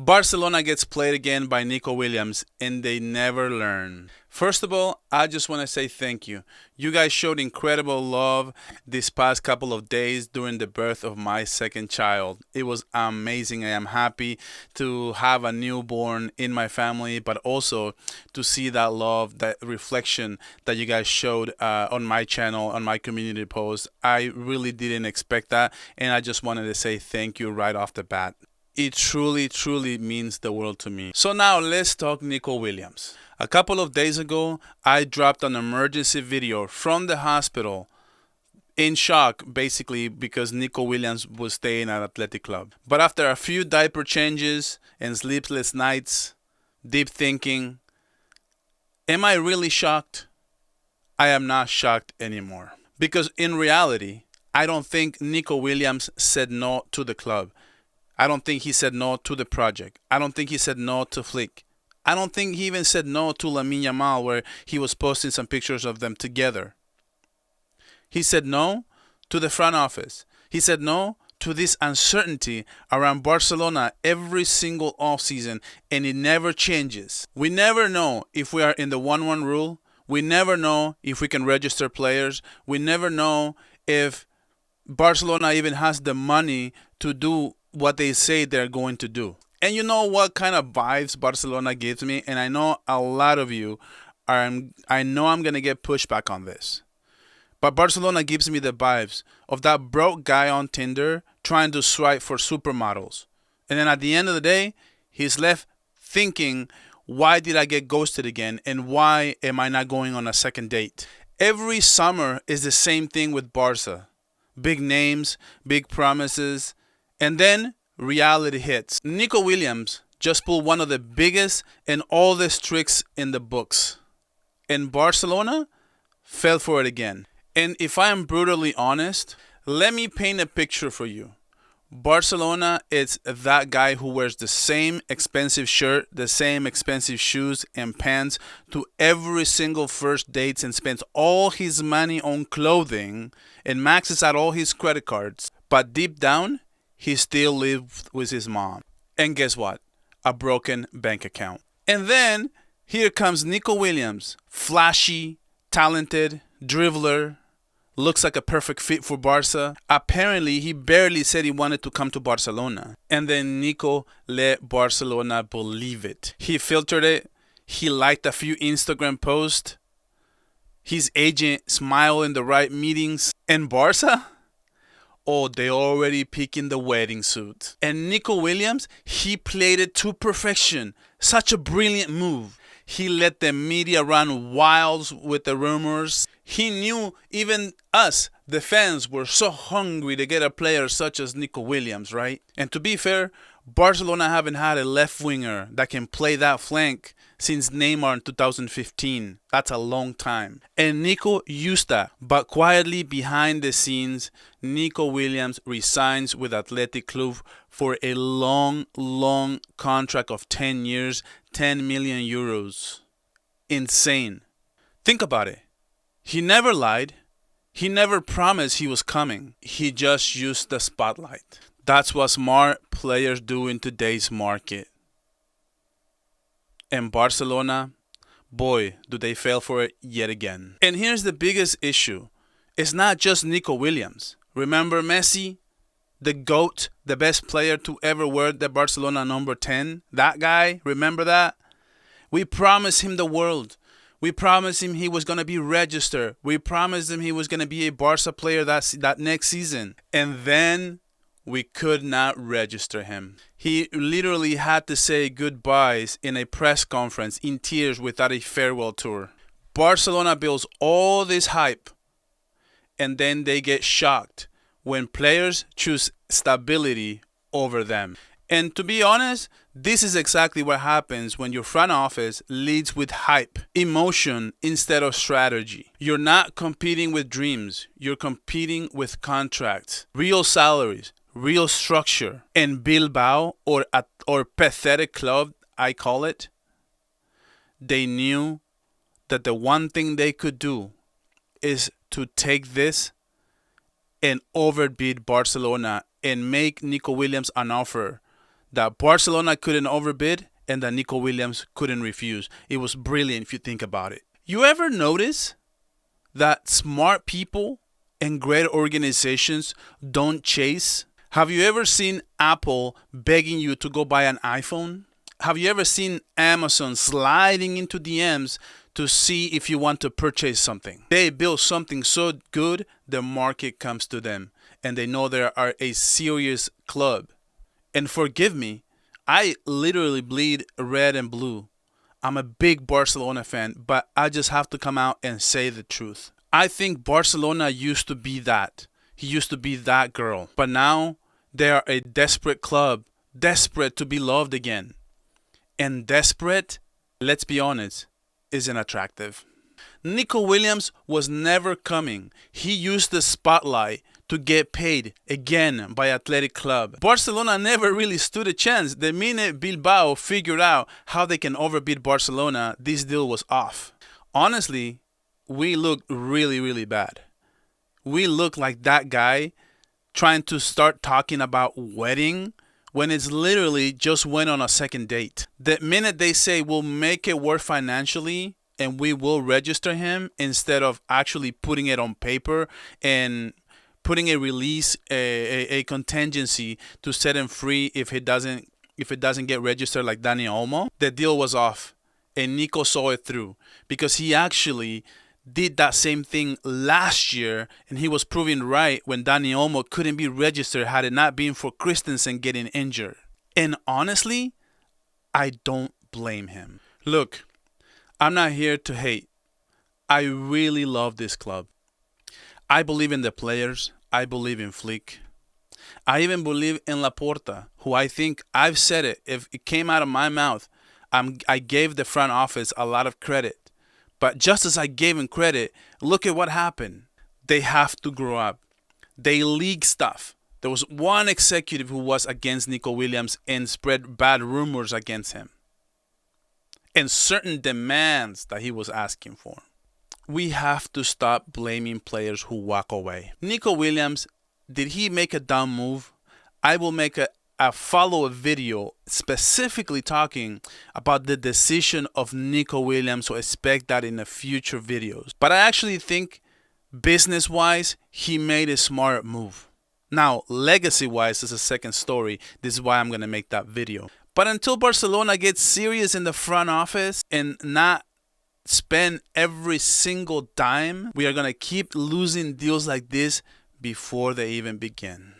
Barcelona gets played again by Nico Williams, and they never learn. First of all, I just want to say thank you. You guys showed incredible love this past couple of days during the birth of my second child. It was amazing. I am happy to have a newborn in my family, but also to see that love, that reflection that you guys showed on my channel, on my community post. I really didn't expect that, and I just wanted to say thank you right off the bat. It truly, truly means the world to me. So now let's talk Nico Williams. A couple of days ago, I dropped an emergency video from the hospital in shock, basically because Nico Williams was staying at Athletic Club. But after a few diaper changes and sleepless nights, deep thinking, am I really shocked? I am not shocked anymore. Because in reality, I don't think Nico Williams said no to the club. I don't think he said no to the project. I don't think he said no to Flick. I don't think he even said no to Lamine Yamal, where he was posting some pictures of them together. He said no to the front office. He said no to this uncertainty around Barcelona every single offseason, and it never changes. We never know if we are in the 1-1 rule. We never know if we can register players. We never know if Barcelona even has the money to do what they say they're going to do. And you know what kind of vibes Barcelona gives me? And I know a lot of you I know I'm going to get pushback on this. But Barcelona gives me the vibes of that broke guy on Tinder trying to swipe for supermodels. And then at the end of the day, he's left thinking, why did I get ghosted again? And why am I not going on a second date? Every summer is the same thing with Barca. Big names, big promises, and then reality hits. Nico Williams just pulled one of the biggest and oldest tricks in the books. And Barcelona fell for it again. And if I am brutally honest, let me paint a picture for you. Barcelona is that guy who wears the same expensive shirt, the same expensive shoes and pants to every single first dates and spends all his money on clothing and maxes out all his credit cards. But deep down, he still lives with his mom. And guess what? A broken bank account. And then here comes Nico Williams. Flashy, talented, dribbler. Looks like a perfect fit for Barca. Apparently, he barely said he wanted to come to Barcelona. And then Nico let Barcelona believe it. He filtered it. He liked a few Instagram posts. His agent smiled in the right meetings. And Barca? Oh, they already picking the wedding suit. And Nico Williams, he played it to perfection. Such a brilliant move. He let the media run wild with the rumors. He knew even us, the fans, were so hungry to get a player such as Nico Williams, right? And to be fair, Barcelona haven't had a left winger that can play that flank since Neymar in 2015. That's a long time. And Nico used that. But quietly behind the scenes, Nico Williams resigns with Athletic Club for a long, long contract of 10 years, 10 million euros. Insane. Think about it. He never lied. He never promised he was coming. He just used the spotlight. That's what smart players do in today's market. And Barcelona, boy, do they fail for it yet again. And here's the biggest issue. It's not just Nico Williams. Remember Messi? The GOAT, the best player to ever wear the Barcelona number 10? That guy, remember that? We promised him the world. We promised him he was going to be registered. We promised him he was going to be a Barca player that next season. And then we could not register him. He literally had to say goodbyes in a press conference in tears without a farewell tour. Barcelona builds all this hype, and then they get shocked when players choose stability over them. And to be honest, this is exactly what happens when your front office leads with hype, emotion instead of strategy. You're not competing with dreams. You're competing with contracts, real salaries, real structure. And Bilbao, or pathetic club, I call it, they knew that the one thing they could do is to take this and overbid Barcelona and make Nico Williams an offer that Barcelona couldn't overbid and that Nico Williams couldn't refuse. It was brilliant if you think about it. You ever notice that smart people and great organizations don't chase? Have you ever seen Apple begging you to go buy an iPhone? Have you ever seen Amazon sliding into DMs to see if you want to purchase something? They build something so good, the market comes to them, and they know they are a serious club. And forgive me, I literally bleed red and blue. I'm a big Barcelona fan, but I just have to come out and say the truth. I think Barcelona used to be that. He used to be that girl. But now they are a desperate club, desperate to be loved again. And desperate, let's be honest, isn't attractive. Nico Williams was never coming. He used the spotlight to get paid again by Athletic Club. Barcelona never really stood a chance. The minute Bilbao figured out how they can overbid Barcelona, this deal was off. Honestly, we looked really bad. We looked like that guy trying to start talking about wedding when it's literally just went on a second date. The minute they say we'll make it work financially and we will register him, instead of actually putting it on paper and putting a release, a contingency to set him free if it doesn't get registered like Dani Olmo, the deal was off. And Nico saw it through because he actually did that same thing last year, and he was proven right when Dani Olmo couldn't be registered had it not been for Christensen getting injured. And honestly, I don't blame him. Look, I'm not here to hate. I really love this club. I believe in the players. I believe in Flick. I even believe in Laporta, who I think, I've said it, if it came out of my mouth, I gave the front office a lot of credit. But just as I gave him credit, look at what happened. They have to grow up. They leak stuff. There was one executive who was against Nico Williams and spread bad rumors against him, and certain demands that he was asking for. We have to stop blaming players who walk away. Nico Williams, did he make a dumb move? I will make a follow-up video specifically talking about the decision of Nico Williams, so expect that in the future videos. But I actually think business-wise, he made a smart move. Now, legacy-wise is a second story. This is why I'm going to make that video. But until Barcelona gets serious in the front office and not spend every single dime, we are going to keep losing deals like this before they even begin.